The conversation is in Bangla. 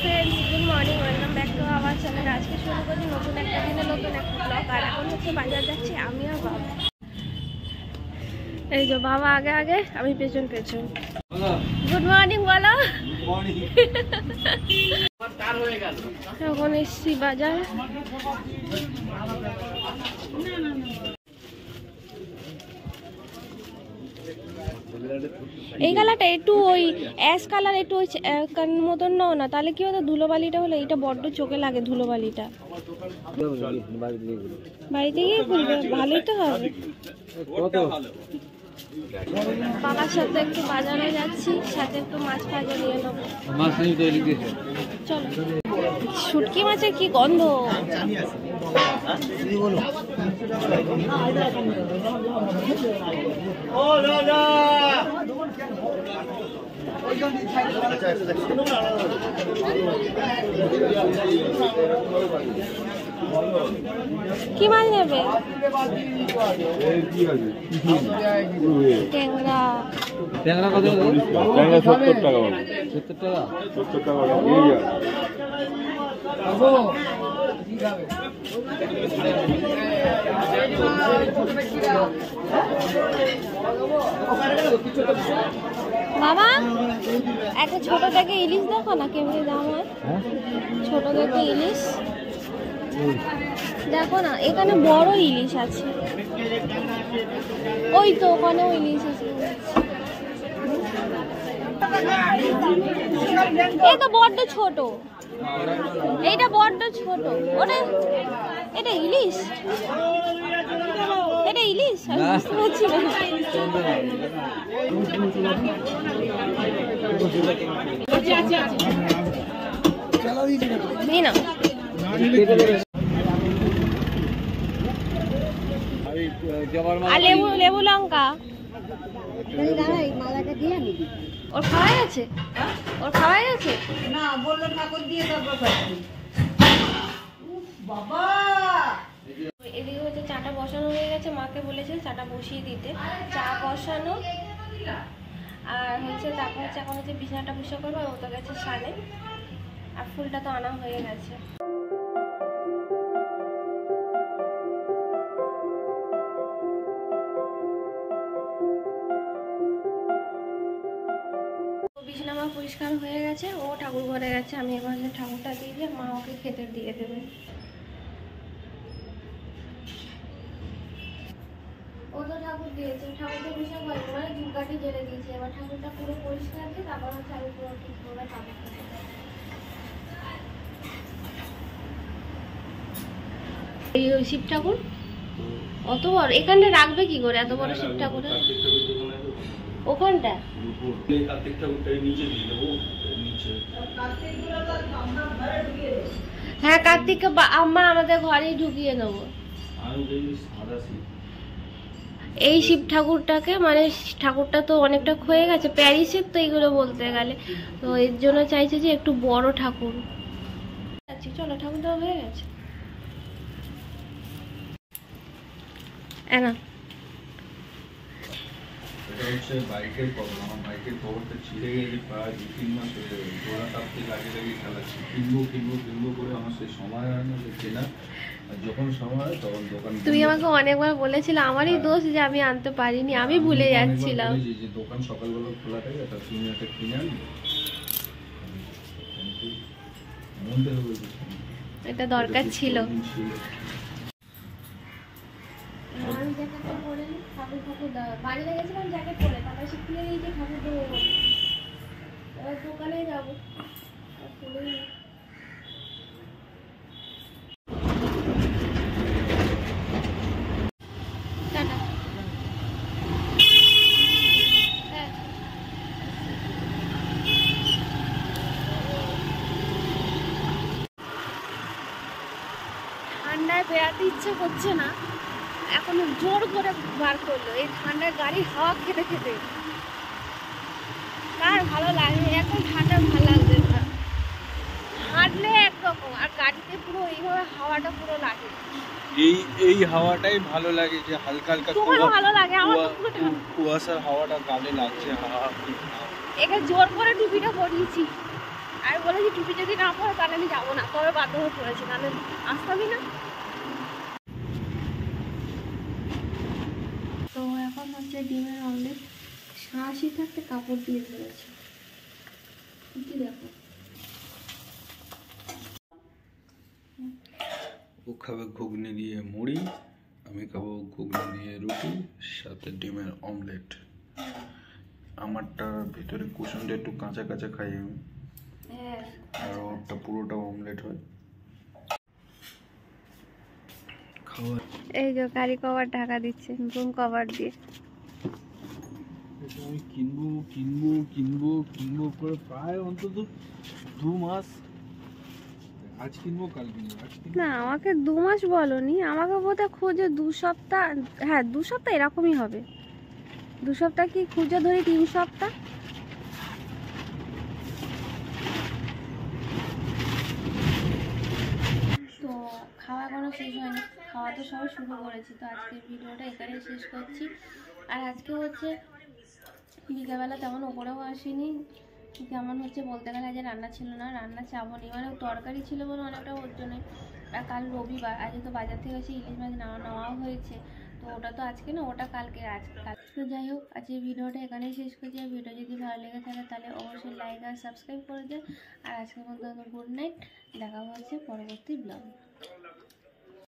Friends good morning welcome back to our channel. आज के शुरू करছি নতুন একটা দিনে নতুন একটা ব্লগ। আর এখন হচ্ছে বাজার যাচ্ছি আমি আর বাবা। এই যে বাবা আগে আগে আমি পেছন পেছন। গুড মর্নিং বলো। এখন এসছি বাজার। এই কালারটা একটু ওই অ্যাশ কালার একটু ওই মতন নাও না, তাহলে কি হতো ধুলোবালিটা হলে এটা বড্ড চোখে লাগে ধুলোবালিটা। বাড়িতে গিয়ে খুলবে ভালোই তো হবে। বাবার সাথে একটু বাজারে যাচ্ছি, সাথে একটু মাছ ভাজা নিয়ে নেবো। চলো। শুটকি মাছের কি গন্ধ। কি মাছ নেবে? ট্যাংরা। ট্যাংরা কত? ট্যাংরা 70 টাকা। 70 টাকা? 70 টাকা। বাবা একটা ছোট থেকে ইলিশ দেখো না কেমনি দাম হয়। ছোট থেকে ইলিশ দেখো না, এখানে বড় ইলিশ আছে। ওই তো ওখানেও ইলিশ আছে। এটা বড্ড ছোট, এইটা বড্ড ছোট। ওটা এটা ইলিশ, এটা ইলিশ আমি বুঝতে পারছি না। না লেবু লেবু লঙ্কা ওর খাওয়াই আছে, ওর খাওয়াই আছে না বললো ঠাকুর দিয়ে বাবা। এদিকে হচ্ছে চাটা বসানো হয়ে গেছে, মাকে বলেছে চাটা বসিয়ে দিতে। চা বসানো আর হচ্ছে তারপর হচ্ছে এখন হচ্ছে বিছানাটা পরিষ্কার করবো। আর ও তো গেছে সালে, আর ফুলটা তো আনা হয়ে গেছে। বিছানা আমার পরিষ্কার হয়ে গেছে, ও ঠাকুর ঘরে গেছে। আমি এবার ঠাকুরটা দিয়ে দিয়ে মা ওকে খেতে দিয়ে দেবে। ও তো ঠাকুর দিয়েছে, ঠাকুরটা পরিষ্কার করে মানে ধূপকাঠি জ্বেলে দিয়েছে। এবার ঠাকুরটা পুরো পরিষ্কার দিয়ে তারপর হচ্ছে আমি পুরো ঠিক করে ঠাকুর খেতে। এই শিব ঠাকুর অত বড়, এখানটা রাখবে কি করে এত বড় শিব ঠাকুর? ওখানটা হ্যাঁ কার্তিককে আম্মা আমাদের ঘরেই ঢুকিয়ে নেবো। এই শিব ঠাকুরটাকে মানে ঠাকুরটা তো অনেকটা ক্ষয়ে গেছে, প্যারিসের তো এইগুলো বলতে গেলে, তো এর জন্য চাইছে যে একটু বড় ঠাকুর। চলো ঠাকুর দেওয়া হয়ে গেছে। বাইকের প্রবলেম, আমার বাইকের কভারটা ছিঁড়ে গেছে প্রায় 2-3 মাস হয়ে গেছে। ঘোড়া কাপতে লাগিয়ে খেলাচ্ছি, কিনবো করে আমার সেই সময় হয় না কেনা। আর যখন সময় হয় তখন দোকান। তুমি আমাকে অনেকবার বলেছিলে, আমারই দোষ যে আমি আনতে পারিনি, আমি ভুলে যাচ্ছিলাম। যে দোকান সকালবেলা খোলা থাকে তা তুমি একটা কিনে আনি, মনটা হবে এটা দরকার ছিল। বাড়িতে গেছিলাম জ্যাকেট পরে, তারপরে শিখলে যে ঠাকুর দেবো বলে এবার দোকানে যাবো। ঠান্ডায় বেড়াতে ইচ্ছে করছে না, এখন জোর করে বার করলো এই ঠান্ডার গাড়ি হাওয়া খেতে খেতে। কার ভালো লাগে এখন ঠান্ডা, ভালো লাগবে না হাঁটলে একরকম, আর গাড়িতে পুরো এইভাবে হাওয়াটা পুরো লাগে। এই হাওয়াটাই ভালো লাগে, যে হালকা হালকা ভালো লাগে। আমার তো পুরো কুয়াশার হাওয়াটা গালে লাগছে। একে জোর করে টুপিটা পরিয়েছি, আর বলেছি টুপি যদি না পড়ো তাহলে আমি যাবো না, তবে বাধ্য হয়ে পড়েছি, তাহলে আসতামই না। তো এখন হচ্ছে ডিমের অমলেট, শাঁসি থাকতে কাপড় দিয়ে ধরেছে, কি দেখো। ও খাবে ঘুগনি দিয়ে মুড়ি, আমি খাবো ঘুগনি দিয়ে রুটি, সাথে ডিমের অমলেট। আমারটা ভিতরে কুসুমটা একটু কাঁচা কাঁচা খাই আমি, হ্যাঁ, আর ওরটা পুরোটা অমলেট হয়। খাওয়া এই যে কারি কভার ঢাকা দিচ্ছে ঘুম কভার দিয়ে। আমি কিনবো কিনবো কিনবো কিনবো করে প্রায় অন্তত 2 মাস, আজ কিনবো কাল কিনবো আজ কিনবো। না আমাকে 2 মাস বলনি, আমাকে বোধহয় খুঁজে 2 সপ্তাহ, হ্যাঁ 2 সপ্তাহ এরকমই হবে, 2 সপ্তাহ কি খুঁজে ধরি 3 সপ্তাহ। তো খাওয়া এখনো শেষ হয়নি, খাওয়া তো সবাই শুরু করেছি। তো আজকের ভিডিওটা এখানেই শেষ করছি। আর আজকে হচ্ছে বিকেলবেলা তেমন ওপরেও আসিনি, যেমন হচ্ছে বলতে গেলে আজ রান্না ছিল না, রান্না চাবনি, মানে তরকারি ছিল বলে অনেকটা ওর জন্যই। আর কাল রবিবার, আজকে তো বাজার থেকে এসে ইলিশ মাছ নেওয়াও হয়েছে, তো ওটা তো আজকে না, ওটা কালকে। কাল তো যাই হোক, আজকে ভিডিওটা এখানেই শেষ করছি। আর ভিডিও যদি ভালো লেগে থাকে তাহলে অবশ্যই লাইক আর সাবস্ক্রাইব করে দেন। আর আজকের মতো গুড নাইট, দেখা হচ্ছে পরবর্তী ব্লগে।